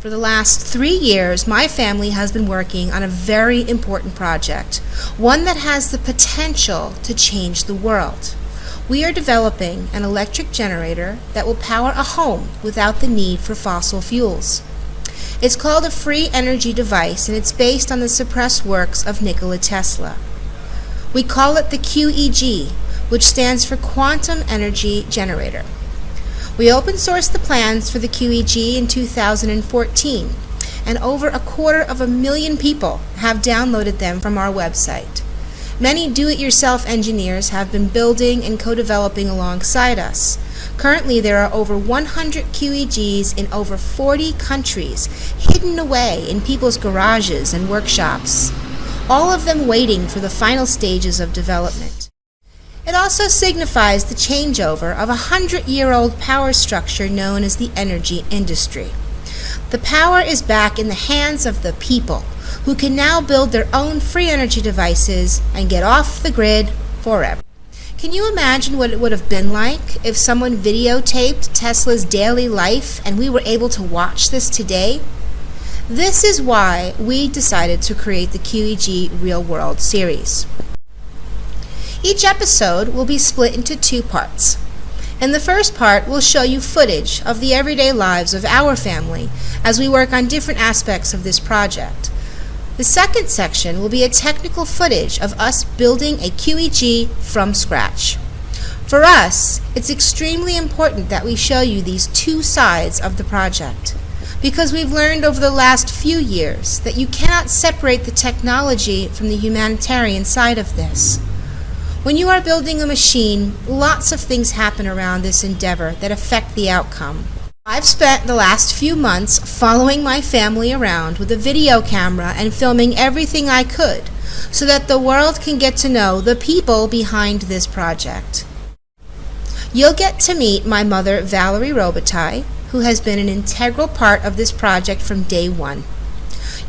For the last 3 years, my family has been working on a very important project, one that has the potential to change the world. We are developing an electric generator that will power a home without the need for fossil fuels. It's called a free energy device, and it's based on the suppressed works of Nikola Tesla. We call it the QEG, which stands for Quantum Energy Generator. We open sourced the plans for the QEG in 2014, and over 250,000 people have downloaded them from our website. Many do-it-yourself engineers have been building and co-developing alongside us. Currently, there are over 100 QEGs in over 40 countries, hidden away in people's garages and workshops, all of them waiting for the final stages of development. It also signifies the changeover of a 100-year-old power structure known as the energy industry. The power is back in the hands of the people, who can now build their own free energy devices and get off the grid forever. Can you imagine what it would have been like if someone videotaped Tesla's daily life and we were able to watch this today? This is why we decided to create the QEG Real World series. Each episode will be split into 2 parts. In the first part, we'll show you footage of the everyday lives of our family as we work on different aspects of this project. The second section will be a technical footage of us building a QEG from scratch. For us, it's extremely important that we show you these 2 sides of the project, because we've learned over the last few years that you cannot separate the technology from the humanitarian side of this. When you are building a machine, lots of things happen around this endeavor that affect the outcome. I've spent the last few months following my family around with a video camera and filming everything I could so that the world can get to know the people behind this project. You'll get to meet my mother, Valerie Robitaille, who has been an integral part of this project from day one.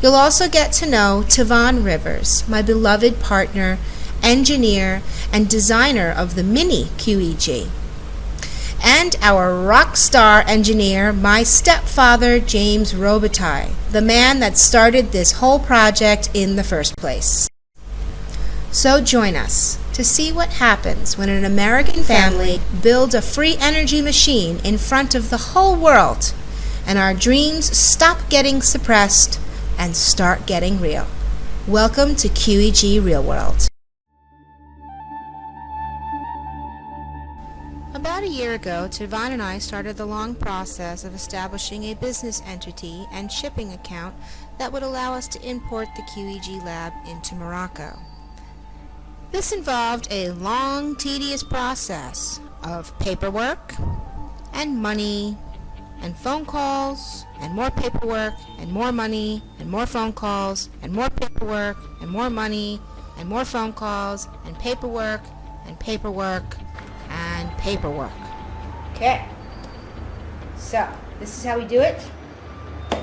You'll also get to know Tavon Rivers, my beloved partner, engineer, and designer of the mini QEG. And our rock star engineer, my stepfather, James Robitaille, the man that started this whole project in the first place. So join us to see what happens when an American family builds a free energy machine in front of the whole world, and our dreams stop getting suppressed and start getting real. Welcome to QEG Real World. About a year ago, Tavon and I started the long process of establishing a business entity and shipping account that would allow us to import the QEG lab into Morocco. This involved a long, tedious process of paperwork and money and phone calls and more paperwork and more money and more phone calls and more paperwork and more money and more phone calls and paperwork and paperwork and paperwork. Okay, so this is how we do it.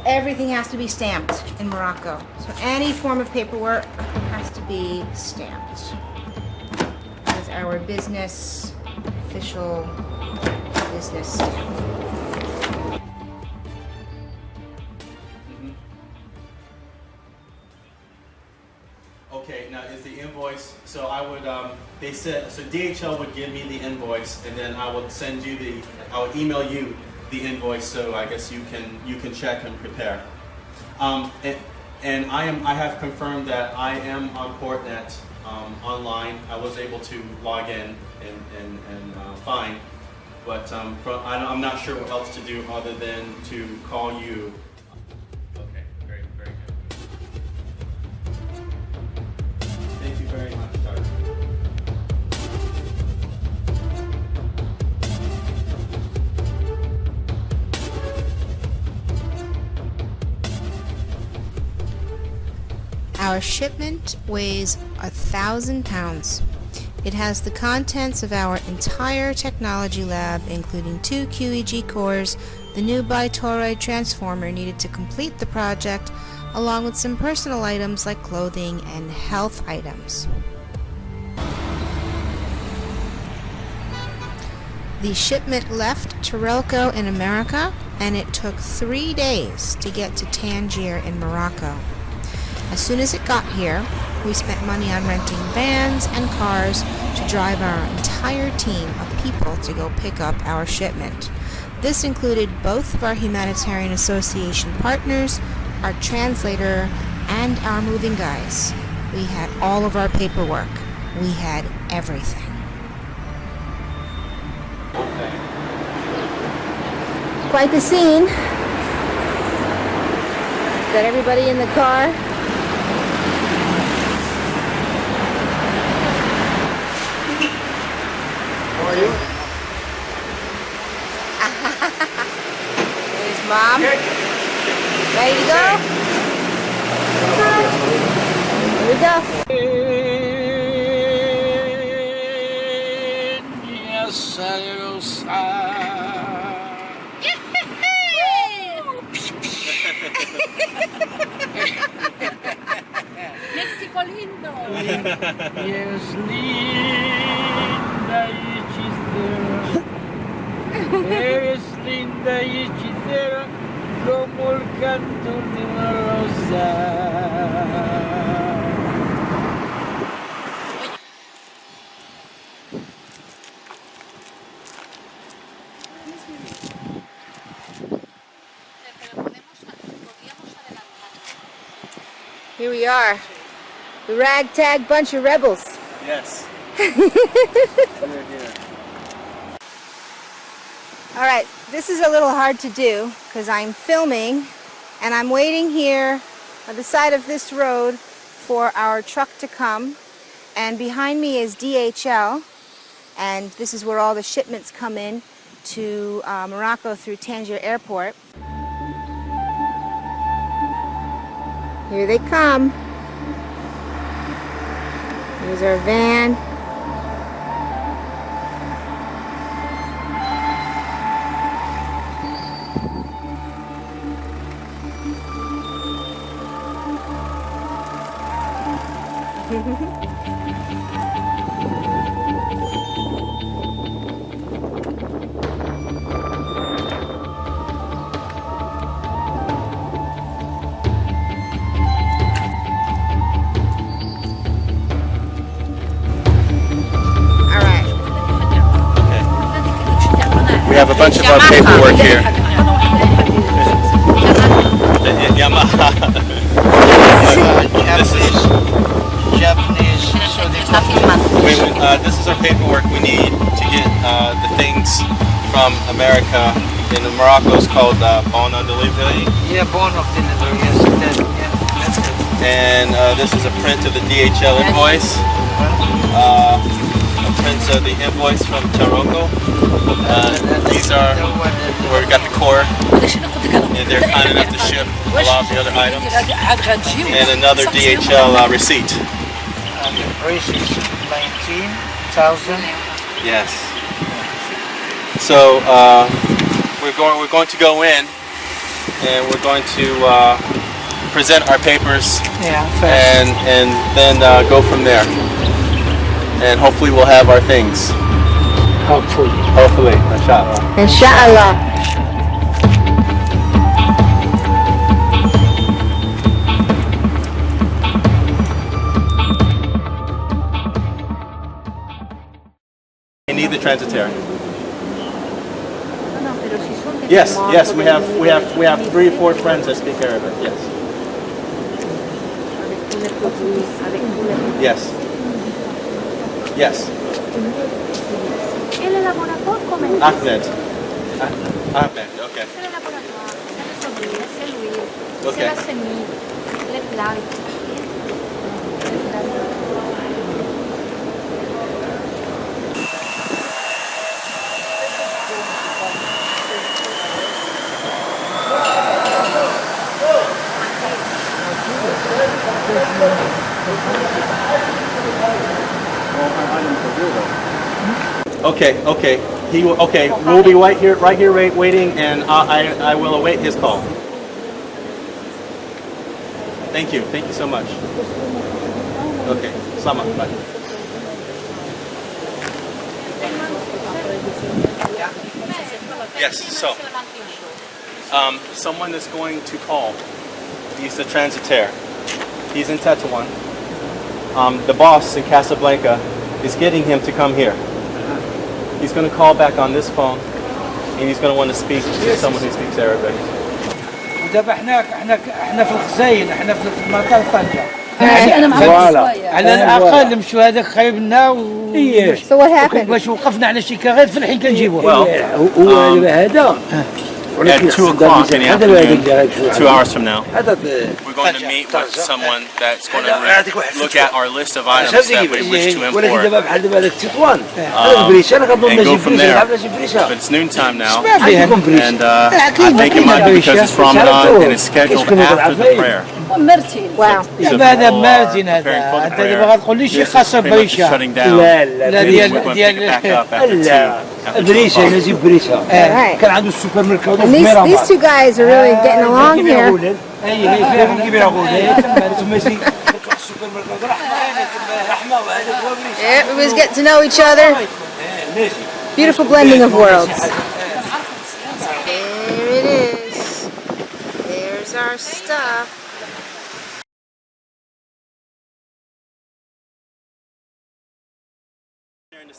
Everything has to be stamped in Morocco. So any form of paperwork has to be stamped with our business, official business stamp. Okay, now is the invoice, so I would, they said, so DHL would give me the invoice and then I would send you I would email you the invoice, so I guess you can check and prepare. And I have confirmed that I am on PortNet online. I was able to log in and fine, but I'm not sure what else to do other than to call you. Okay, very good. Thank you very much, Doctor. Our shipment weighs 1,000 pounds. It has the contents of our entire technology lab, including 2 QEG cores, the new bi-toroid transformer needed to complete the project, along with some personal items like clothing and health items. The shipment left Turelco in America and it took 3 days to get to Tangier in Morocco. As soon as it got here, we spent money on renting vans and cars to drive our entire team of people to go pick up our shipment. This included both of our humanitarian association partners, our translator, and our moving guys. We had all of our paperwork. We had everything. Quite the scene. Got everybody in the car. How are you? There's Mom. Ready to go? Here we go. Mexico lindo. Yes, linda y hechicera. Eres linda y hechicera como el canto de una rosa. Here we are, the ragtag bunch of rebels. Yes. We're here. All right, this is a little hard to do because I'm filming and I'm waiting here on the side of this road for our truck to come. And behind me is DHL, and this is where all the shipments come in to Morocco through Tangier Airport. Here they come. Here's our van. We have a bunch of our paperwork here. Yamaha. Japanese, so they This is our paperwork we need to get the things from America. In Morocco, it's called bon on delivery. Yeah, born of delivery, yes, that's good. And this is a print of the DHL invoice. A print of the invoice from Morocco. These are where we got the core, and they're kind enough to ship a lot of the other items. And another DHL receipt. The price is 19,000. Yes. So we're going to go in, and we're going to present our papers, First. and then go from there. And hopefully we'll have our things. Hopefully, inshallah. Inshallah. You need the transitory. Yes, we have 3 or 4 friends that speak Arabic. Yes. Yes. Yes. Ahmed. Ahmed. Okay. Okay. Okay. We'll be right here waiting, and I will await his call. Thank you so much. Okay, Sama, bye. Yes. So Someone is going to call. He's the transitaire. He's in Tetuan. The boss in Casablanca is getting him to come here. He's going to call back on this phone, and he's going to want to speak to someone who speaks Arabic. ودابا احنا في الخزاين، احنا في مطار طنجة. أنا معك على الأقل نمشوا هذاك خايبنا So what happened? باش وقفنا على شي كاغيط في الحين كنجيبوه. Well, هذا at 2 o'clock in the afternoon, 2 hours from now, we're going to meet with someone that's going to look at our list of items that we wish to import and go from there. But it's noontime now, and I think it might be because it's Ramadan and it's scheduled after the prayer. Wow. هذا مازن هذا انت اللي باغا تقول لي شي خاصه بريشه Shutting down. لا Right. كان عنده السوبر ماركت And these two guys are really getting along here. Everybody's getting to know each other. Beautiful blending of worlds. There it is. There's our stuff.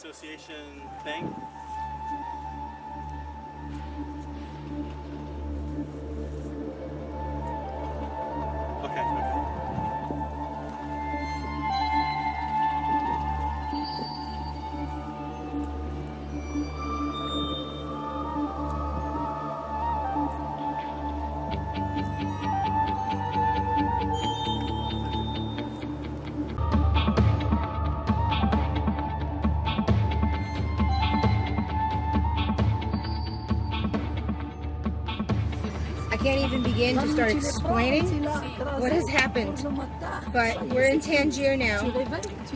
Association thing. Okay. I can't even begin to start explaining what has happened. But we're in Tangier now,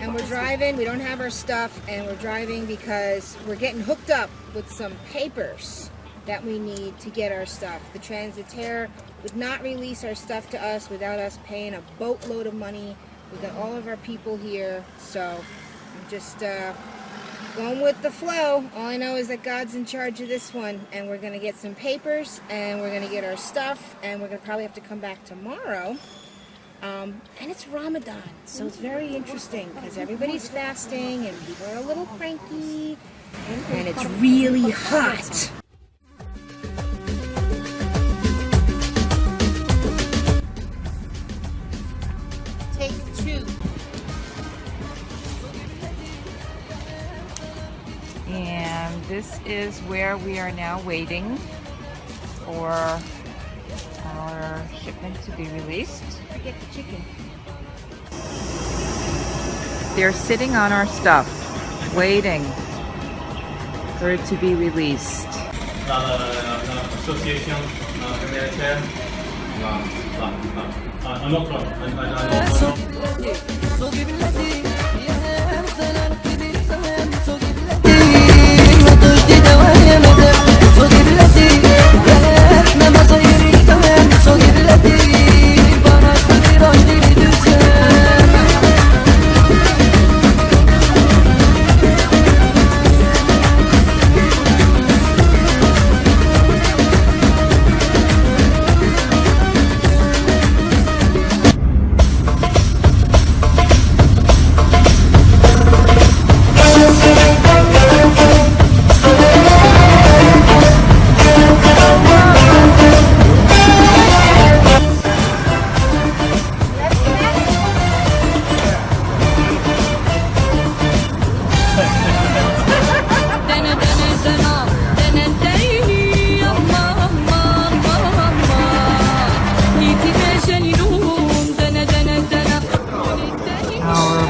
and we're driving. We don't have our stuff, and we're driving because we're getting hooked up with some papers that we need to get our stuff. The transitaire would not release our stuff to us without us paying a boatload of money. We got all of our people here, so I'm just going with the flow. All I know is that God's in charge of this one, and we're going to get some papers, and we're going to get our stuff, and we're going to probably have to come back tomorrow. And it's Ramadan, so it's very interesting because everybody's fasting, and people are a little cranky, and it's really hot. Take 2. And this is where we are now waiting for our shipment to be released. Forget the chicken. They're sitting on our stuff, waiting for it to be released. Association humanitaire.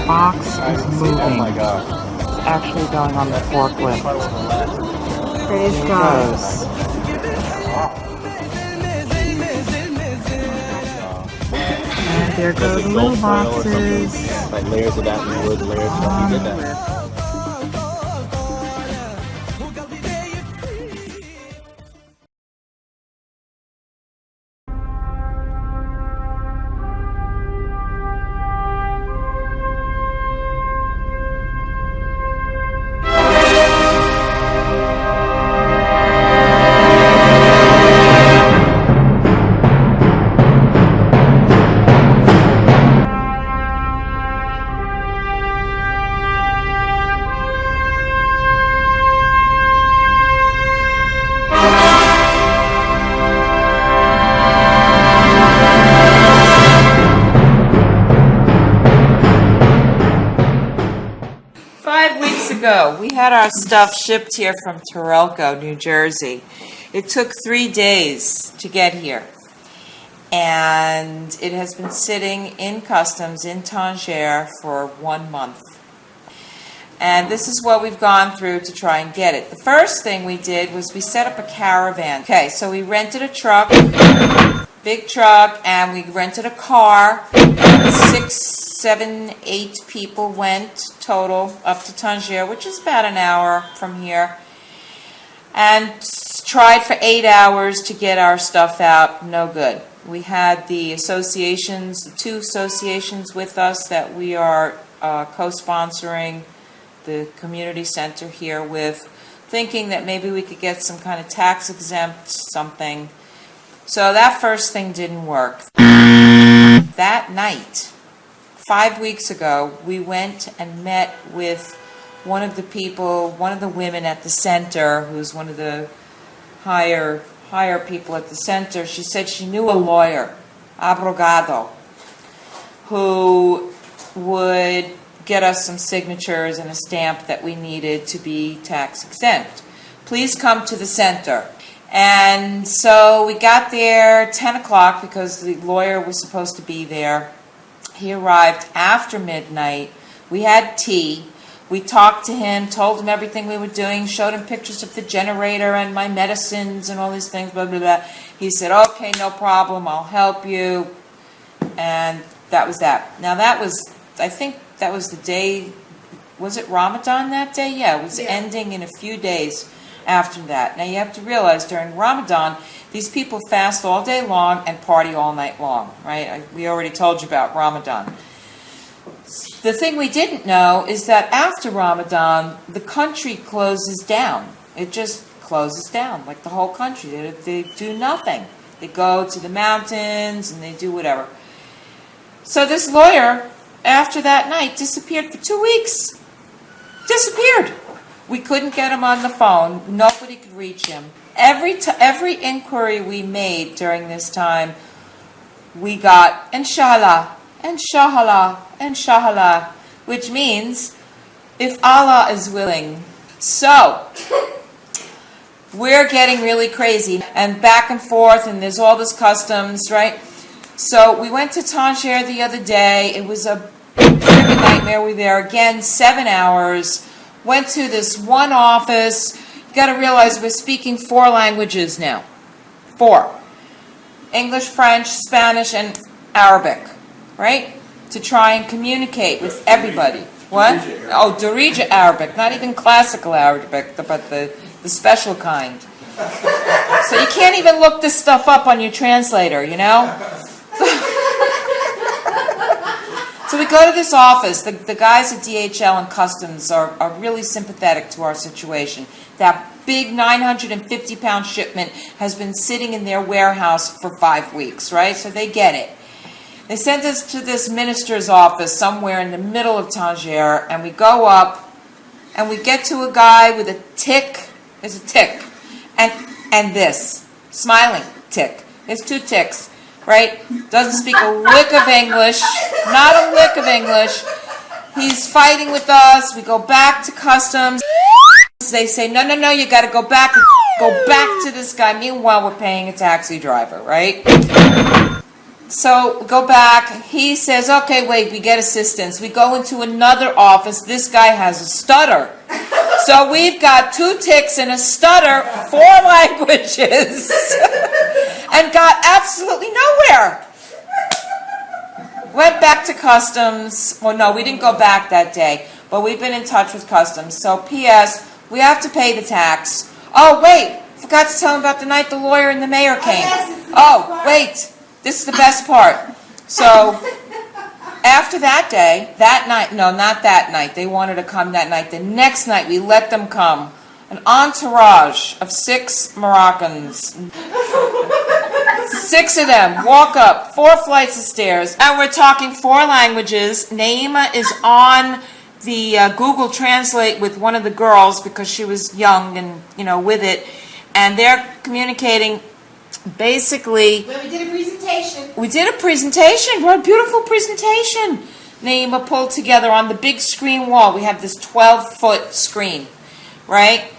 Box is moving. Oh my god. It's actually going on the forklift. There it goes. And there go the little boxes. Like layers of that in wood, layers of that. You did that. had our stuff shipped here from Turelco, New Jersey. It took 3 days to get here. And it has been sitting in customs in Tangier for 1 month. And this is what we've gone through to try and get it. The first thing we did was we set up a caravan. Okay, so we rented a truck, big truck, and we rented a car. 6, 7, 8 people went total up to Tangier, which is about an hour from here. And tried for 8 hours to get our stuff out. No good. We had the associations, the 2 associations with us that we are co-sponsoring the community center here with, thinking that maybe we could get some kind of tax exempt something. So that first thing didn't work. That night, 5 weeks ago, we went and met with one of the people, one of the women at the center, who's one of the higher people at the center. She said she knew a lawyer, abrogado, who would get us some signatures and a stamp that we needed to be tax exempt. Please come to the center. And so we got there 10 o'clock because the lawyer was supposed to be there. He arrived after midnight. We had tea. We talked to him, told him everything we were doing, showed him pictures of the generator and my medicines and all these things, blah, blah, blah. He said, okay, no problem, I'll help you. And that was that. Now that was, I think that was the day, was it Ramadan that day? Yeah, it was ending in a few days after that. Now you have to realize during Ramadan, these people fast all day long and party all night long, right? We already told you about Ramadan. The thing we didn't know is that after Ramadan, the country closes down. It just closes down, like the whole country. They do nothing. They go to the mountains and they do whatever. So this lawyer, after that night, disappeared for 2 weeks. Disappeared. We couldn't get him on the phone. Nobody could reach him. Every inquiry we made during this time, we got, inshallah, inshallah, inshallah, which means, if Allah is willing. So, we're getting really crazy, and back and forth, and there's all this customs, right? So, we went to Tangier the other day. It was a freaking nightmare. We were there again, 7 hours. Went to this one office. You got to realize we're speaking 4 languages now. 4. English, French, Spanish, and Arabic, right? To try and communicate with everybody. What? Oh, Darija Arabic, not even classical Arabic, but the special kind. So you can't even look this stuff up on your translator, you know? So we go to this office. The guys at DHL and Customs are really sympathetic to our situation. That big 950-pound shipment has been sitting in their warehouse for 5 weeks, right? So they get it. They send us to this minister's office somewhere in the middle of Tangier, and we go up, and we get to a guy with a tick. There's a tick. And this. Smiling tick. There's 2 ticks, right? Doesn't speak a lick of English. Not a lick of English. He's fighting with us. We go back to customs. They say, no, you got to go back to this guy. Meanwhile, we're paying a taxi driver, right? So we go back. He says, okay, wait, we get assistance. We go into another office. This guy has a stutter. So we've got 2 ticks and a stutter, 4 languages, and got absolutely nowhere. Went back to customs. Well, no, we didn't go back that day, but we've been in touch with customs. So P.S., we have to pay the tax. Oh, wait, forgot to tell him about the night the lawyer and the mayor came. Oh, wait, this is the best part. So after that day, that night, no, not that night. They wanted to come that night. The next night, we let them come. An entourage of 6 Moroccans. 6 of them walk up 4 flights of stairs. And we're talking 4 languages. Naima is on the Google Translate with one of the girls because she was young and, with it. And they're communicating basically. Well, we did a presentation. We did a presentation. What a beautiful presentation. Naima pulled together on the big screen wall. We have this 12-foot screen. right?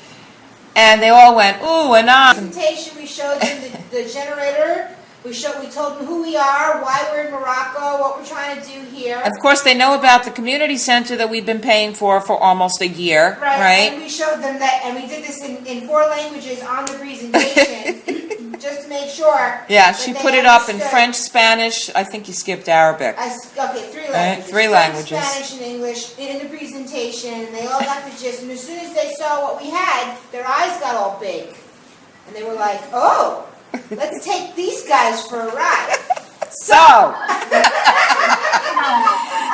And they all went, ooh, and ah. Presentation, we showed them the generator. We told them who we are, why we're in Morocco, what we're trying to do here. Of course, they know about the community center that we've been paying for almost a year, right? And we showed them that, and we did this in 4 languages on the presentation, just to make sure. Yeah, she put it up in French, Spanish. I think you skipped Arabic. Okay, 3 languages. 3 languages. French, Spanish, and English in the presentation, and they all got the gist. And as soon as they saw what we had, their eyes got all big, and they were like, "Oh, let's take these guys for a ride." So,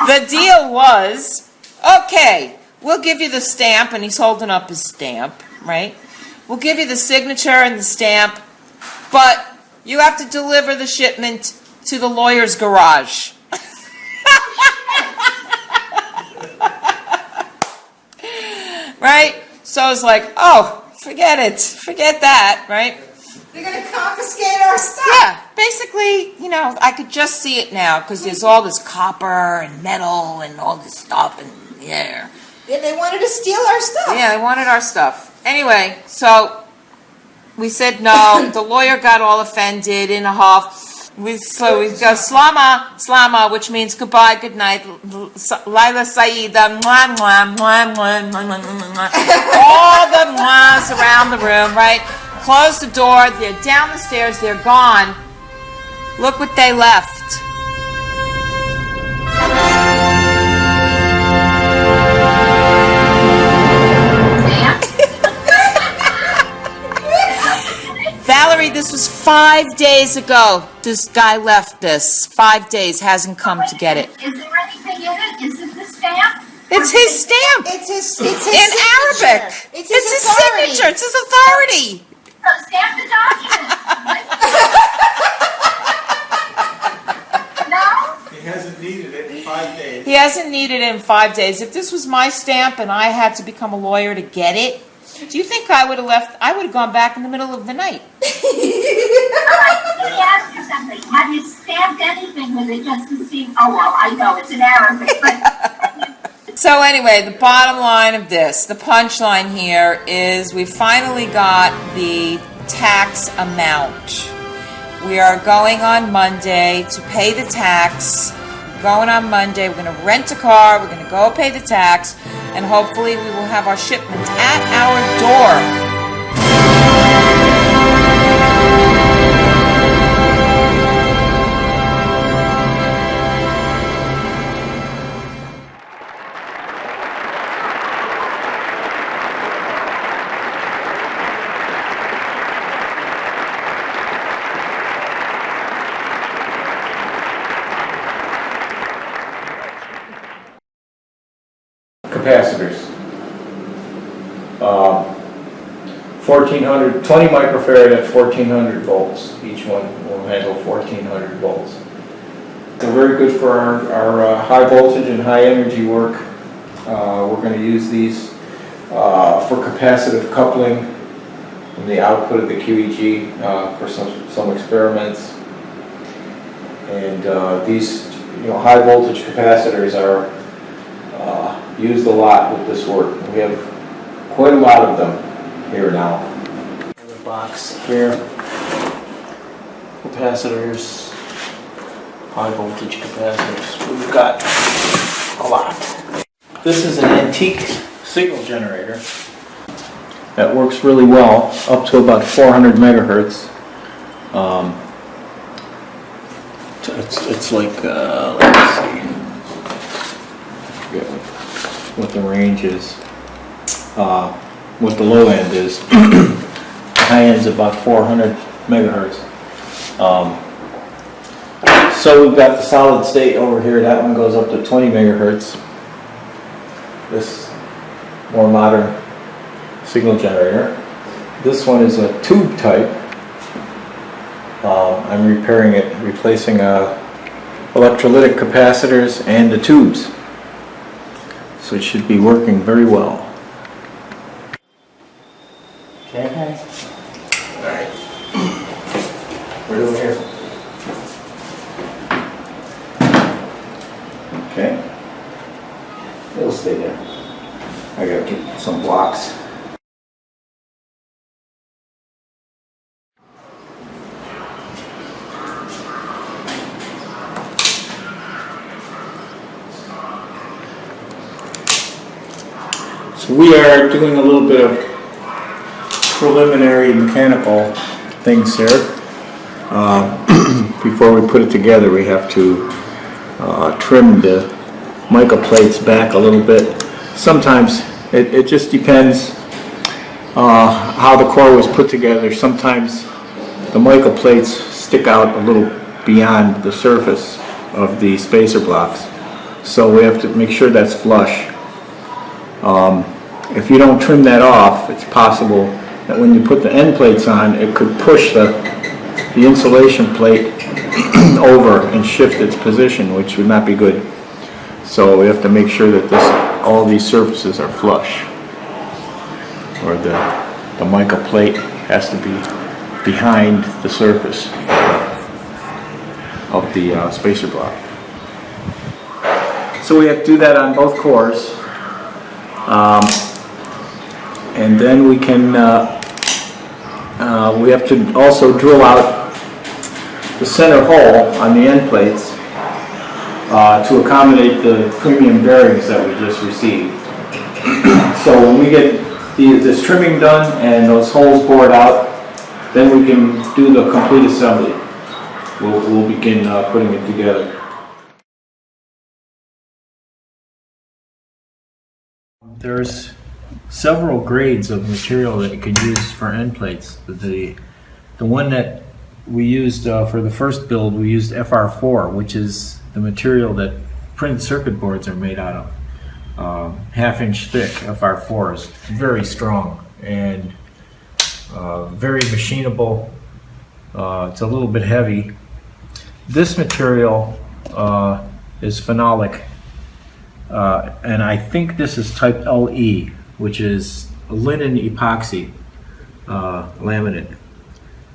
the deal was, okay, we'll give you the stamp, and he's holding up his stamp, right? We'll give you the signature and the stamp, but you have to deliver the shipment to the lawyer's garage. Right? So I was like, oh, forget it. Forget that, right? They're going to confiscate our stuff. Yeah, basically, you know, I could just see it now because there's all this copper and metal and all this stuff and yeah. They wanted to steal our stuff. Yeah, they wanted our stuff. Anyway, so we said no. The lawyer got all offended in a huff. So we go slama, which means goodbye, good night, Laila Saida, mwah, mwah, mwah, mwah, mwah, mwah, mwah. All the mwahs around the room, right? Close the door, they're down the stairs, they're gone. Look what they left. Valerie, this was 5 days ago. This guy left this. 5 days, hasn't come to get it. Is there anything in it? Is it the stamp? It's his stamp. It's his in signature. Arabic. It's his authority. signature. It's his authority. So stamp the document. No? He hasn't needed it in 5 days. He hasn't needed it in 5 days. If this was my stamp and I had to become a lawyer to get it, do you think I would have left? I would have gone back in the middle of the night. Let me ask you something. Have you stamped anything with it just to see? Oh, well, I know it's in Arabic, but... So anyway, the bottom line of this, the punchline here is we finally got the tax amount. We are going on Monday to pay the tax. Going on Monday, we're going to rent a car, we're going to go pay the tax, and hopefully we will have our shipment at our door. Capacitors. 1400, 20 microfarad at 1400 volts. Each one will handle 1400 volts. They're very good for our high voltage and high energy work. We're going to use these for capacitive coupling from the output of the QEG for some experiments. And these, high voltage capacitors are used a lot with this work. We have quite a lot of them here now. Another box here. Capacitors, high voltage capacitors. We've got a lot. This is an antique signal generator that works really well, up to about 400 megahertz. It's like, let's see. What the range is, what the low end is. The high end is about 400 megahertz. So we've got the solid state over here. That one goes up to 20 megahertz. This more modern signal generator. This one is a tube type. I'm repairing it, replacing electrolytic capacitors and the tubes. So it should be working very well. Okay. All right. We're doing here. Okay. It'll stay there. I gotta get some blocks. So we are doing a little bit of preliminary mechanical things here. Before we put it together, we have to trim the mica plates back a little bit. Sometimes it just depends how the core was put together. Sometimes the mica plates stick out a little beyond the surface of the spacer blocks, so we have to make sure that's flush. If you don't trim that off, it's possible that when you put the end plates on, it could push the insulation plate over and shift its position, which would not be good. So we have to make sure that all these surfaces are flush, or the mica plate has to be behind the surface of the spacer block. So we have to do that on both cores, and then we can we have to also drill out the center hole on the end plates to accommodate the premium bearings that we just received. So when we get this trimming done and those holes bored out, then we can do the complete assembly. We'll begin putting it together. There's several grades of material that you can use for end plates. The one that we used for the first build, we used FR4, which is the material that printed circuit boards are made out of. Half-inch thick FR4 is very strong and very machinable. It's a little bit heavy. This material is phenolic, and I think this is type LE, which is linen epoxy laminate.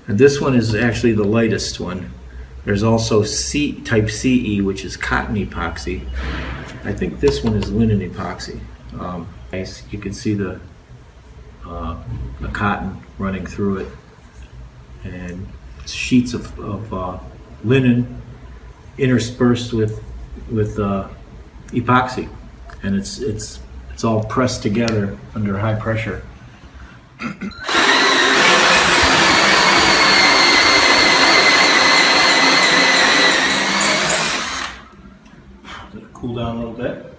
And this one is actually the lightest one. There's also type CE, which is cotton epoxy. I think this one is linen epoxy. You can see the cotton running through it, and it's sheets of linen interspersed with epoxy, and it's all pressed together under high pressure. Let it cool down a little bit.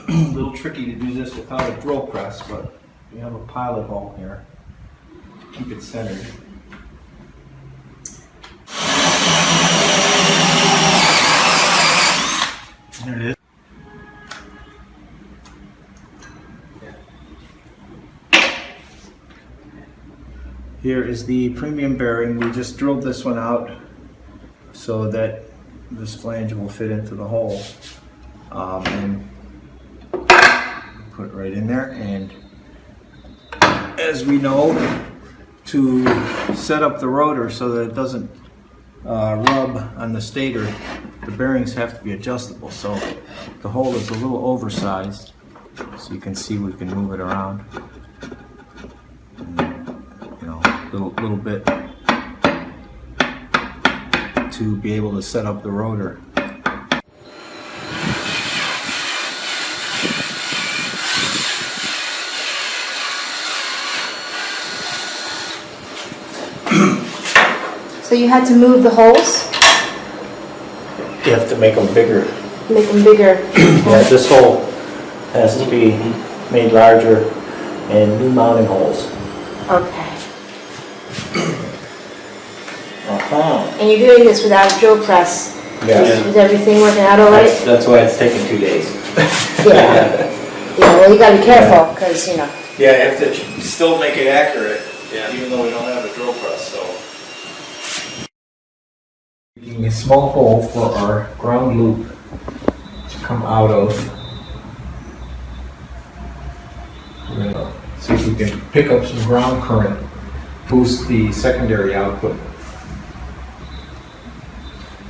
A little tricky to do this without a drill press, but we have a pilot hole here. Keep it centered. There it is. Here is the premium bearing. We just drilled this one out so that this flange will fit into the hole, and put it right in there. And as we know, to set up the rotor so that it doesn't rub on the stator, the bearings have to be adjustable. So the hole is a little oversized, so you can see we can move it around, little bit to be able to set up the rotor. So you had to move the holes? You have to make them bigger. Make them bigger? Yeah, this hole has to be made larger, and new mounting holes. Okay. Uh-huh. And you're doing this without a drill press? Yes. Is everything working out all right? That's why it's taken 2 days. Yeah. Yeah, well, you gotta be careful, because, Yeah, you have to still make it accurate, even though we don't have a drill press, so. Making a small hole for our ground loop to come out of. We're gonna see if we can pick up some ground current, boost the secondary output.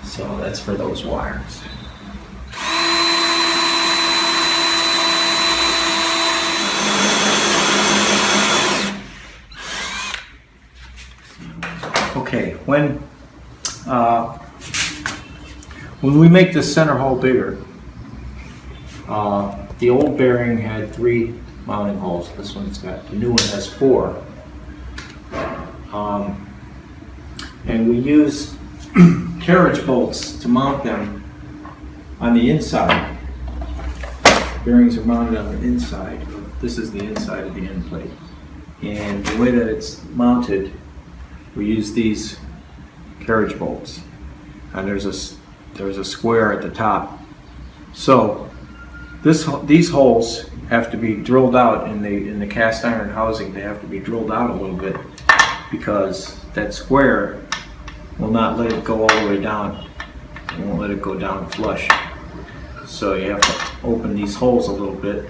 So that's for those wires. Okay, when we make this center hole bigger, the old bearing had 3 mounting holes. This one's got, the new one has 4. And we use carriage bolts to mount them on the inside. Bearings are mounted on the inside. This is the inside of the end plate. And the way that it's mounted, we use these carriage bolts. And there's a square at the top. So these holes have to be drilled out in the cast iron housing. They have to be drilled out a little bit because that square will not let it go all the way down. It won't let it go down flush. So you have to open these holes a little bit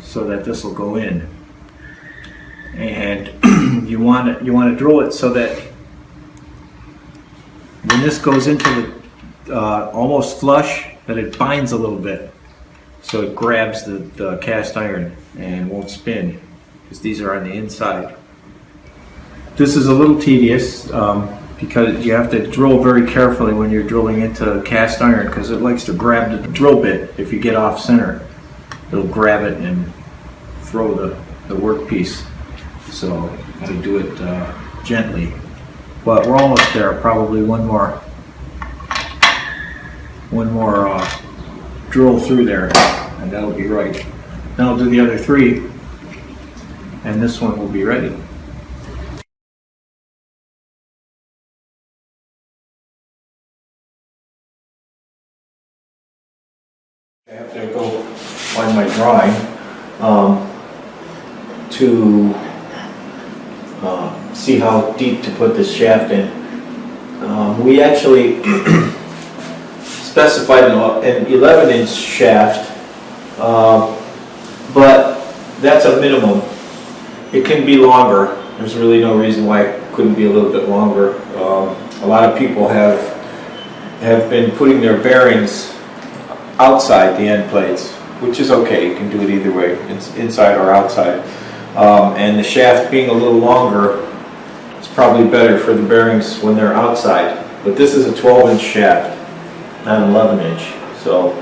so that this will go in. And you want to drill it so that when this goes into the almost flush, that it binds a little bit, so it grabs the cast iron and won't spin, because these are on the inside. This is a little tedious because you have to drill very carefully when you're drilling into cast iron, because it likes to grab the drill bit. If you get off center, it'll grab it and throw the workpiece. So you got to do it gently. But we're almost there. Probably one more drill through there, and that'll be right. Then I'll do the other 3, and this one will be ready. I have to go find my drawing to see how deep to put this shaft in. We actually specified an 11-inch shaft, but that's a minimum. It can be longer. There's really no reason why it couldn't be a little bit longer. A lot of people have been putting their bearings outside the end plates, which is okay. You can do it either way, it's inside or outside. And the shaft being a little longer, it's probably better for the bearings when they're outside. But this is a 12-inch shaft, not an 11-inch. So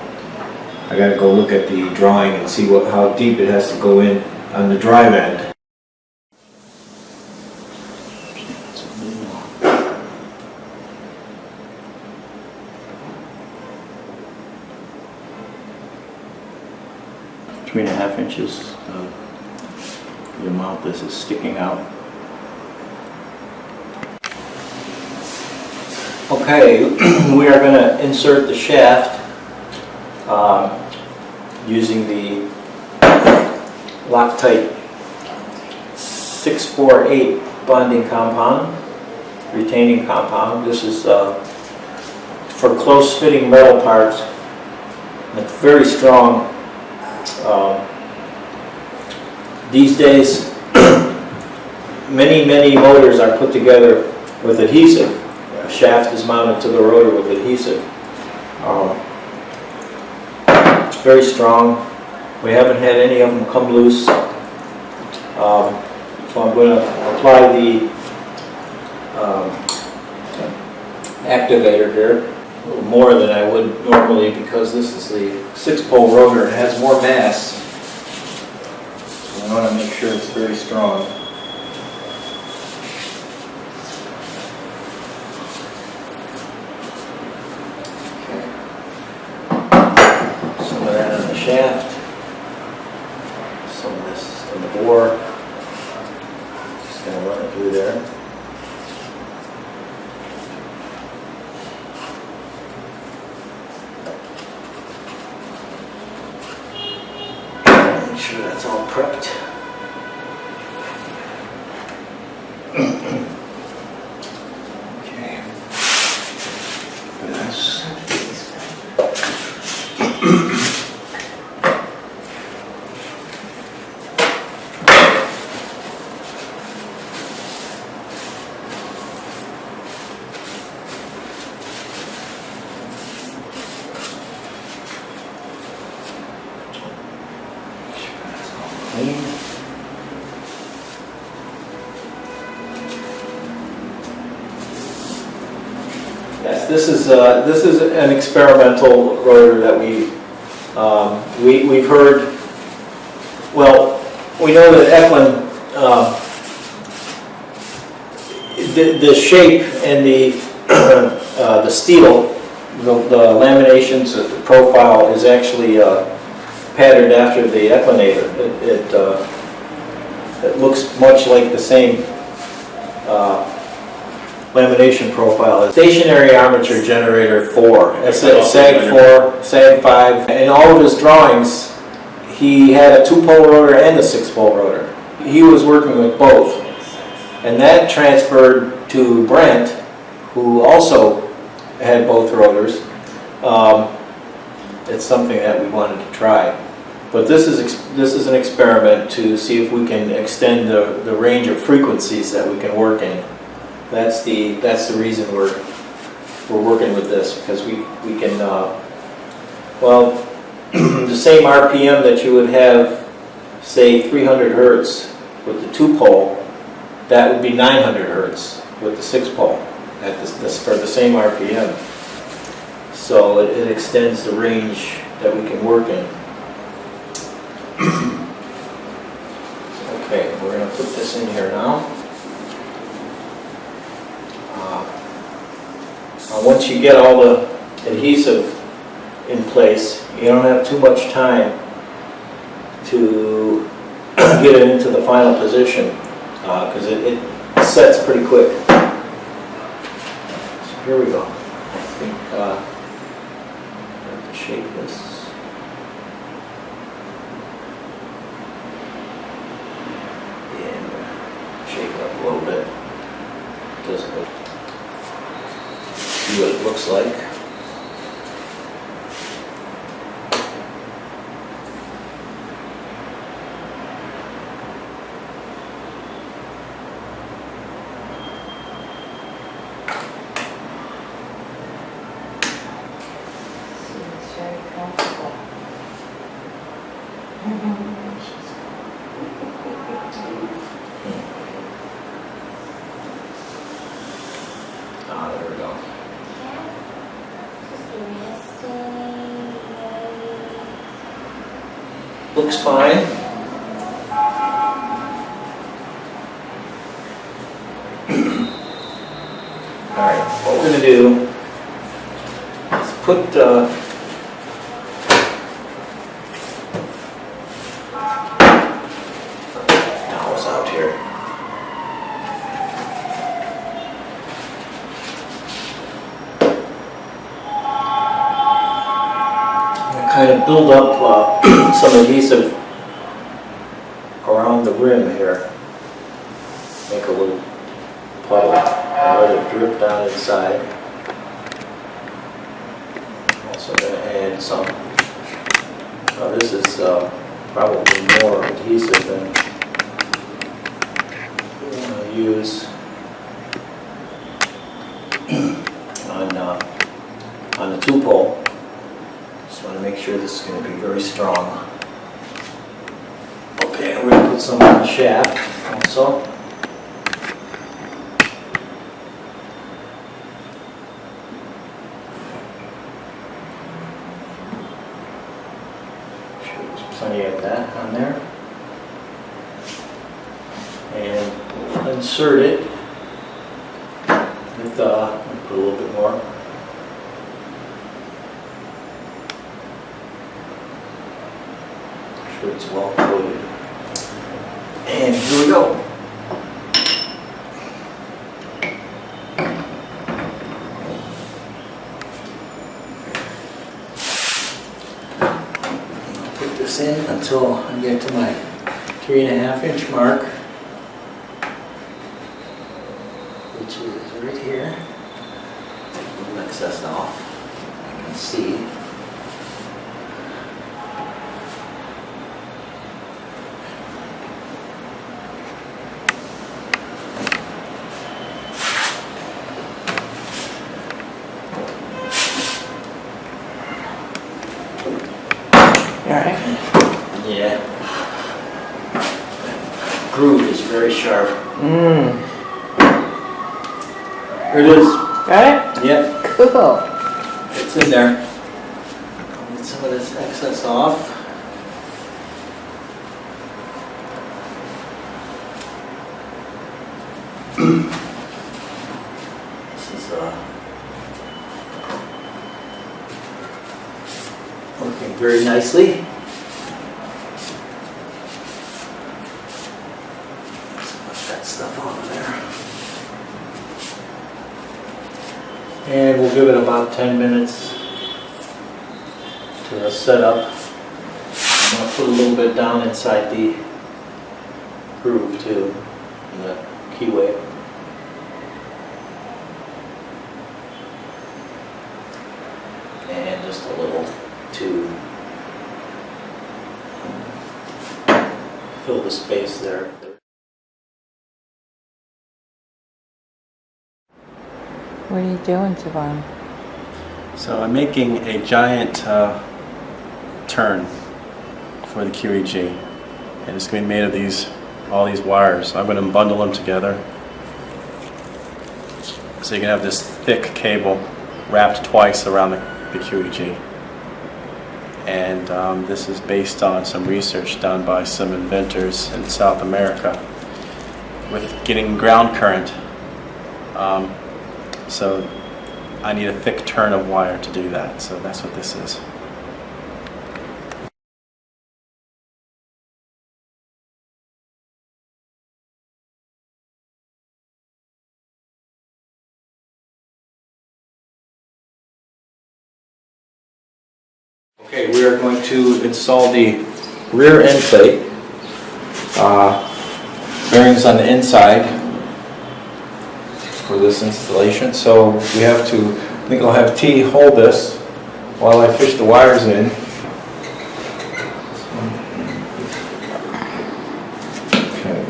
I got to go look at the drawing and see how deep it has to go in on the drive end. Three and a half inches of the amount this is sticking out. Okay, we are going to insert the shaft using the Loctite 648 bonding compound, retaining compound. This is for close fitting metal parts. It's very strong. These days, many motors are put together with adhesive. A shaft is mounted to the rotor with adhesive. It's very strong. We haven't had any of them come loose. So I'm going to apply the activator here. A little more than I would normally because this is the 6-pole rotor. It has more mass. So I want to make sure it's very strong. Okay. Some of that on the shaft. Some of this on the bore. Just going to run it through there. Make sure that's all prepped. Okay. This. Yes, this is an experimental rotor that we We've heard, well, we know that Eklund, the shape and the steel, the laminations, the profile is actually patterned after the Eklinator. It looks much like the same lamination profile. Stationary armature generator 4, SAG 4, SAG 5. In all of his drawings, he had a 2-pole rotor and a 6-pole rotor. He was working with both. And that transferred to Brent, who also had both rotors. It's something that we wanted to try. But this is an experiment to see if we can extend the range of frequencies that we can work in. That's the reason we're working with this, because we can well, the same RPM that you would have, say 300 hertz with the 2-pole, that would be 900 hertz with the 6-pole at for the same RPM. So it extends the range that we can work in. Okay, we're going to put this in here now. Once you get all the adhesive in place, you don't have too much time to get it into the final position, because it sets pretty quick. So here we go. I think I have to shape this. Shake it up a little bit. Doesn't look. See what it looks like. It's very comfortable. There we go. Looks fine. Alright, what we're going to do is put towels out here. Kind of build up some adhesive around the rim here. Make a little puddle and let it drip down inside. Also going to add some. This is probably more adhesive than we're going to use on the 2-pole. Just want to make sure this is going to be very strong. Okay, we're going to put some on the shaft also. Sure, there's plenty of that on there. And insert it with put a little bit more. It's well coated. And here we go. I'll put this in until I get to my 3.5-inch mark, which is right here. Take a little excess off. I can see. Yeah. Groove is very sharp. Here it is. Got it? Yep. Cool. It's in there. Get some of this excess off. This is working very nicely. Let's put that stuff on there. And we'll give it about 10 minutes to set up. I'm going to put a little bit down inside the groove too, in the keyway. And just a little to fill the space there. What are you doing, Javon? So I'm making a giant turn for the QEG, and it's going to be made of all these wires. I'm going to bundle them together so you can have this thick cable wrapped twice around the QEG. And this is based on some research done by some inventors in South America with getting ground current. So I need a thick turn of wire to do that, so that's what this is. Okay, we are going to install the rear end plate. Bearings on the inside for this installation. So we have to, I think I'll have T hold this while I fish the wires in. Okay.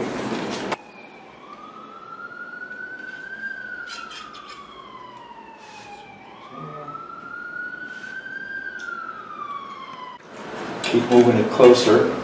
Keep moving it closer.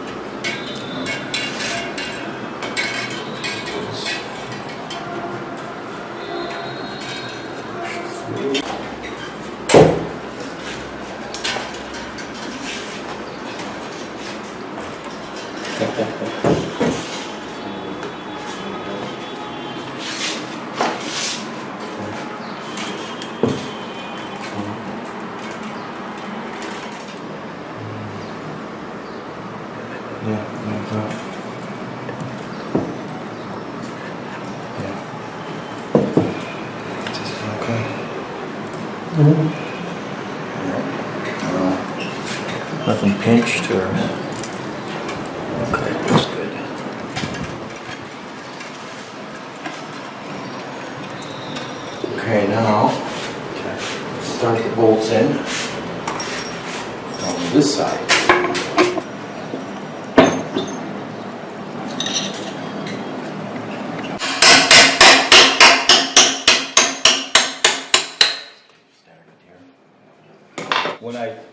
Nothing pinched or... Okay, that's good. Okay, now start the bolts in on this side.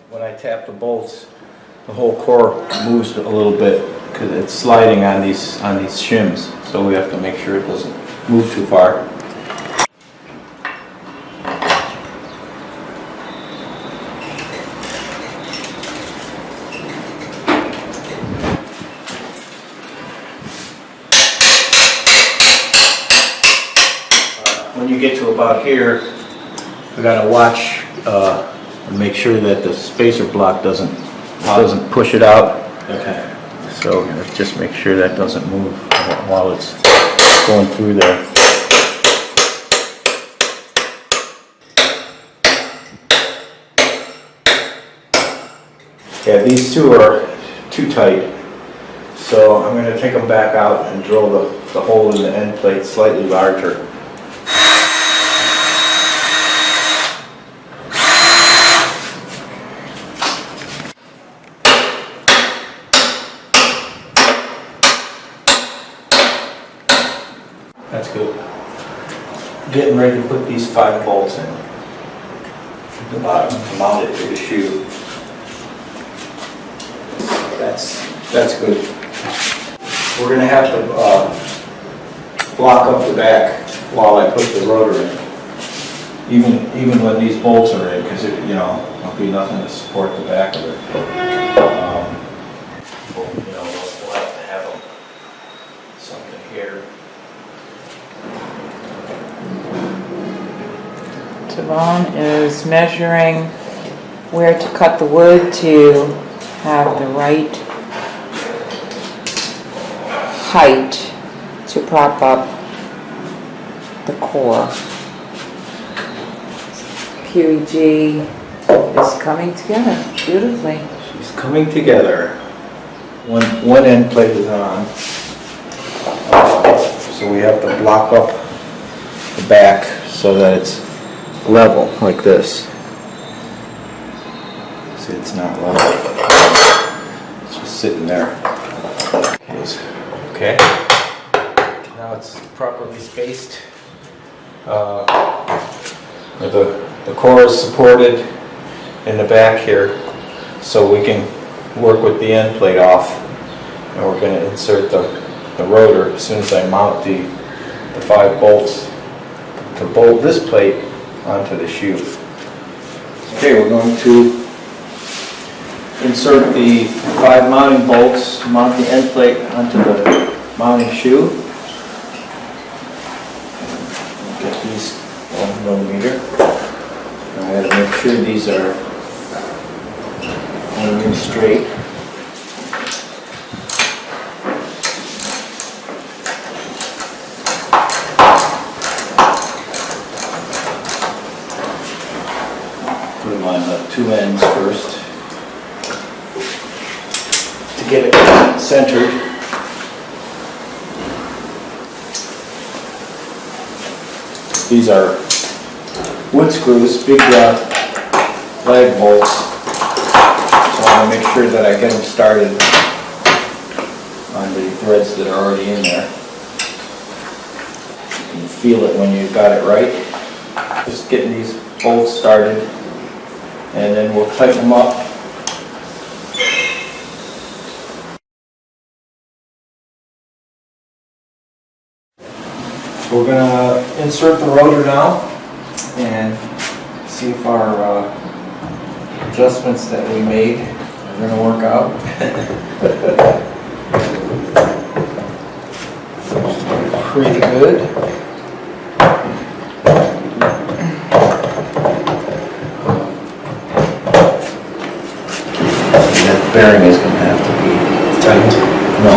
When I tap the bolts, the whole core moves a little bit because it's sliding on these shims. So we have to make sure it doesn't move too far. When you get to about here, we gotta watch and make sure that the spacer block doesn't push it out. Okay. So just make sure that doesn't move while it's going through there. Yeah, these two are too tight. So I'm going to take them back out and drill the hole in the end plate slightly larger. That's good. Getting ready to put these 5 bolts in at the bottom to mount it to the shoe. That's good. We're going to have to block up the back while I put the rotor in. Even when these bolts are in, because you know, there'll be nothing to support the back of it. We'll have to have something here. Tavon is measuring where to cut the wood to have the right height to prop up the core. QEG is coming together beautifully. She's coming together. One end plate is on. So we have to block up the back so that it's level, like this. See, it's not level. It's just sitting there. Okay. Now it's properly spaced. The core is supported in the back here, so we can work with the end plate off, and we're going to insert the rotor as soon as I mount the 5 bolts to bolt this plate onto the shoe. Okay, we're going to insert the 5 mounting bolts to mount the end plate onto the mounting shoe. Get these 1mm. I got to make sure these are going in straight. Put them on the 2 ends first to get it centered. These are wood screws, big lag bolts, so I want to make sure that I get them started on the threads that are already in there. You can feel it when you've got it right. Just getting these bolts started, and then we'll tighten them up. We're going to insert the rotor now and see if our adjustments that we made are going to work out. Pretty good. That bearing is going to have to be tightened. No.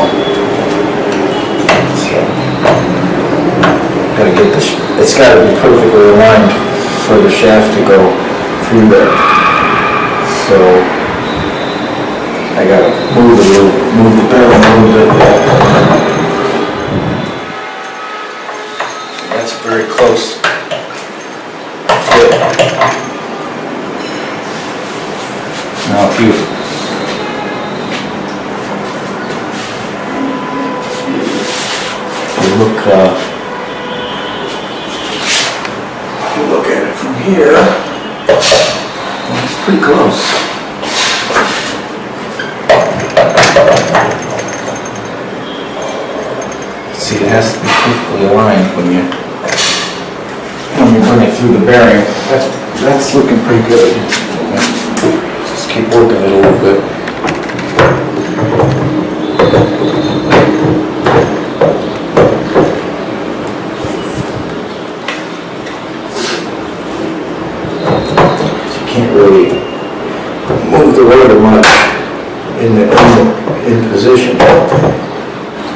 Gotta get it's got to be perfectly aligned for the shaft to go through there. So I gotta move the barrel a little bit. That's a very close fit. Now if you look look at it from here, it's pretty close. See, it has to be perfectly aligned when you bring it through the bearing. That's looking pretty good. Just keep working it a little bit. Can't really move the rotor much in position.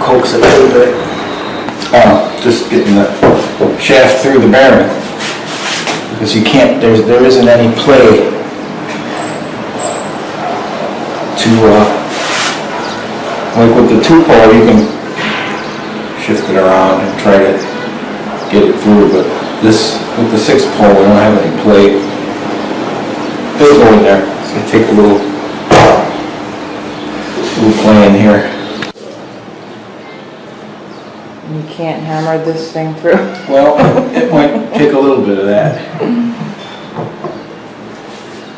Coax it a little bit. Just getting the shaft through the bearing, because you can't. There isn't any play to like with the 2-pole. You can shift it around and try to get it through, but this with the 6-pole, we don't have any play. They'll go in there. It's going to take a little play in here. You can't hammer this thing through. Well, it might take a little bit of that.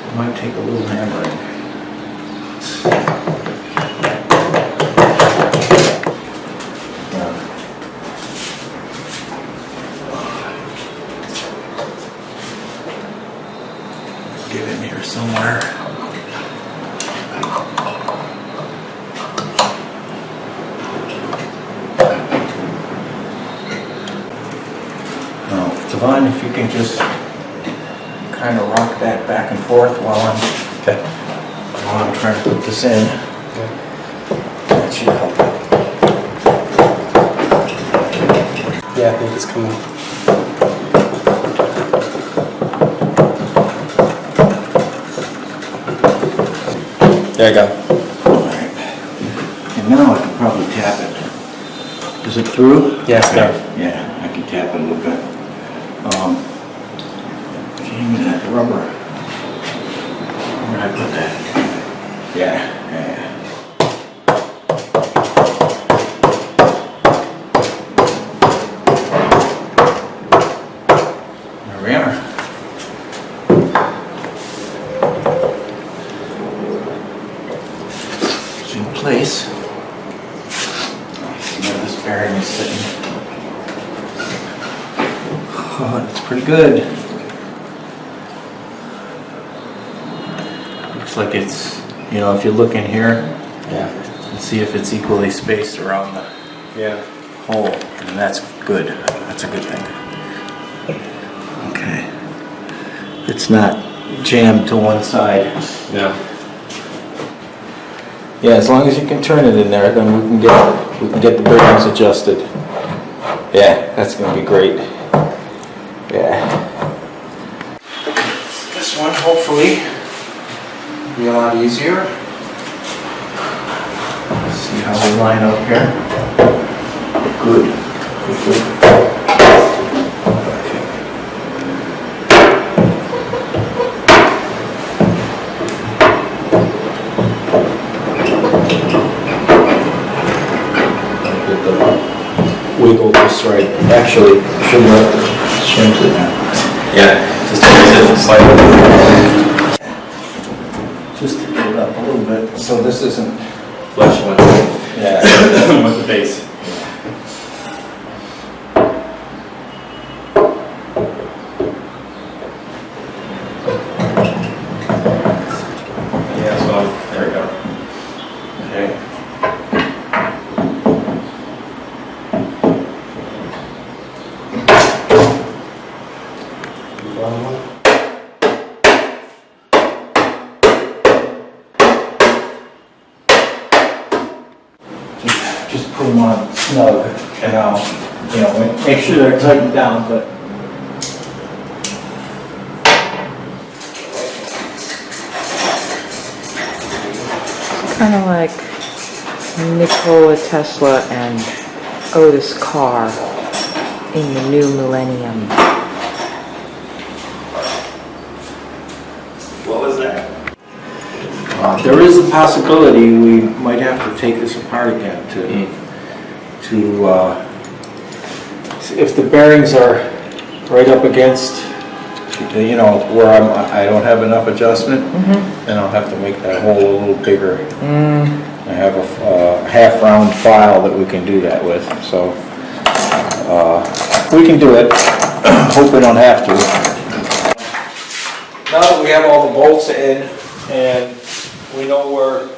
It might take a little hammering. Get in here somewhere. Now, Devon, if you can just kind of rock that back and forth while I'm trying to put this in. That should help. Yeah, I think it's coming. There you go. Alright. And now I can probably tap it. Is it through? Yes, Okay. there. Yeah, I can tap it a little bit. Give me that rubber. Where did I put that? Yeah. There we are. It's in place. See where this bearing is sitting. Oh, that's pretty good. Looks like it's, you know, if you look in here and see if it's equally spaced around the hole, and that's good. That's a good thing. Okay. It's not jammed to one side. Yeah. Yeah, as long as you can turn it in there, then we can get the bearings adjusted. Yeah, that's gonna be great. Yeah. This one hopefully be a lot easier. See how we line up here. Good. Good. Wiggle just right. Actually, should have changed it now. Yeah, just raise it slightly. Just to get it up a little bit, so this isn't. Flush with Yeah. the base. Yeah, so there we go. Okay. Just put them on snug, and I'll, make sure they're tightened down, but. Kind of like Nikola Tesla and Otis Carr in the new millennium. What was that? There is a possibility we might have to take this apart again if the bearings are right up against, where I don't have enough adjustment, then I'll have to make that hole a little bigger. I have a half-round file that we can do that with, so we can do it. Hope we don't have to. Now that we have all the bolts in and we know where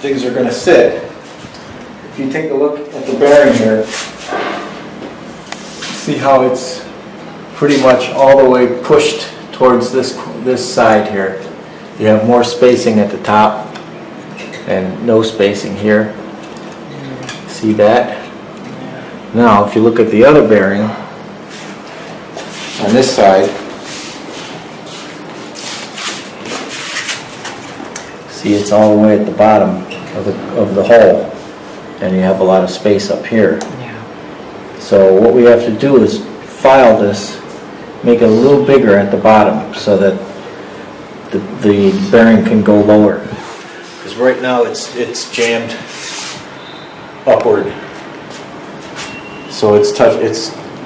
things are going to sit, if you take a look at the bearing here, see how it's pretty much all the way pushed towards this side here. You have more spacing at the top and no spacing here. See that? Now if you look at the other bearing on this side, see it's all the way at the bottom of the hole, and you have a lot of space up here. So what we have to do is file this, make it a little bigger at the bottom so that the bearing can go lower. Because right now it's jammed upward. So it's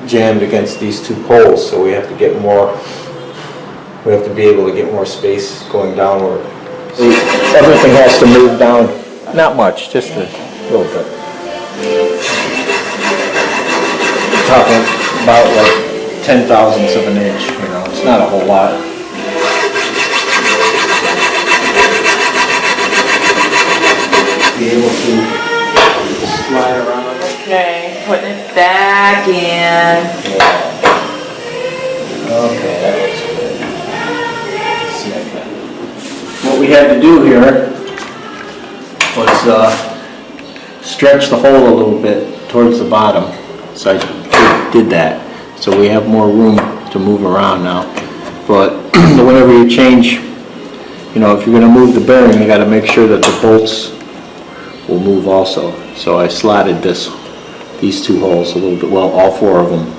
jammed against these two poles, so we have to be able to get more space going downward. Everything has to move down, not much, just a little bit. Talking about like 10 thousandths of an inch, it's not a whole lot. be able to slide around. Okay, putting it back in. Okay, that looks good. Let's see again. What we had to do here was stretch the hole a little bit towards the bottom. So I did that. So we have more room to move around now. But whenever you change, you know, if you're going to move the bearing, you got to make sure that the bolts will move also. So I slotted these two holes a little bit, well, all four of them.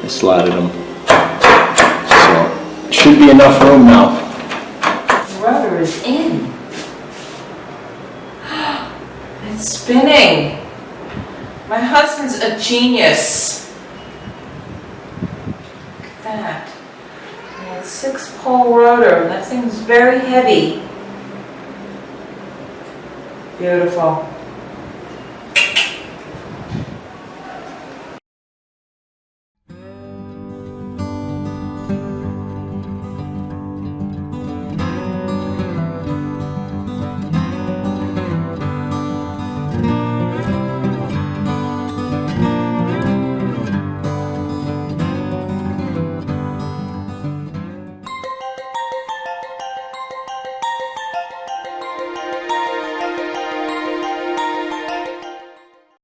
I slotted them. So should be enough room now. The rotor is in. It's spinning. My husband's a genius. Look at that. And 6-pole rotor. That thing's very heavy. Beautiful.